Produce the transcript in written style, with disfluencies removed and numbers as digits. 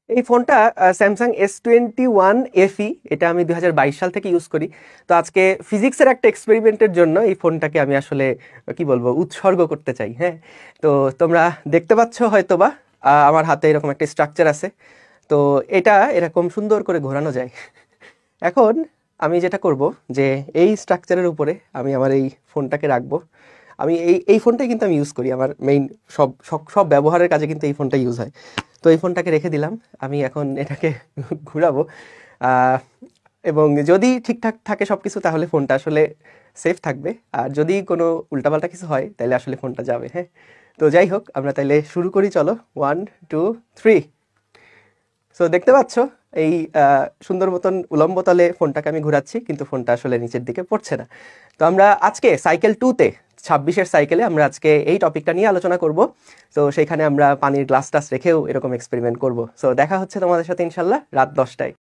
এই ফোনটা Samsung S21 FE, এটা আমি 2022 সাল থেকে ইউজ করি। তো আজকে ফিজিক্সের একটা এক্সপেরিমেন্টের জন্য এই ফোনটাকে আমি আসলে কি বলবো উৎসর্গ করতে চাই। হ্যাঁ, তো তোমরা দেখতে পাচ্ছ হয়তোবা আমার হাতে এরকম একটা স্ট্রাকচার আছে। তো এটা এরকম সুন্দর করে ঘোরানো যায়। এখন আমি যেটা করব যে এই স্ট্রাকচারের উপরে আমি আমার এই ফোনটাকে রাখবো। আমি এই ফোনটাই কিন্তু আমি ইউজ করি, আমার মেইন সব সব সব ব্যবহারের কাজে কিন্তু এই ফোনটা ইউজ হয়। তো এই ফোনটাকে রেখে দিলাম, আমি এখন এটাকে ঘুরাবো। আহ, এবং যদি ঠিকঠাক থাকে সব কিছু তাহলে ফোনটা আসলে সেফ থাকবে, আর যদি কোনো উল্টাপাল্টা কিছু হয় তাহলে আসলে ফোনটা যাবে। হ্যাঁ, তো যাই হোক, আমরা তাহলে শুরু করি, চলো। 1 2 3। সো দেখতে পাচ্ছ এই সুন্দর মতন উলম্ব তলে ফোনটাকে আমি ঘোরাচ্ছি, কিন্তু ফোনটা আসলে নিচের দিকে পড়ছে না। তো আমরা আজকে সাইকেল 2-তে 26-এর সাইকেলে আমরা আজকে এই টপিকটা নিয়ে আলোচনা করব। তো সেইখানে আমরা পানির গ্লাস টাস রেখেও এরকম এক্সপেরিমেন্ট করব। সো দেখা হচ্ছে তোমাদের সাথে ইনশাল্লাহ রাত 10টায়।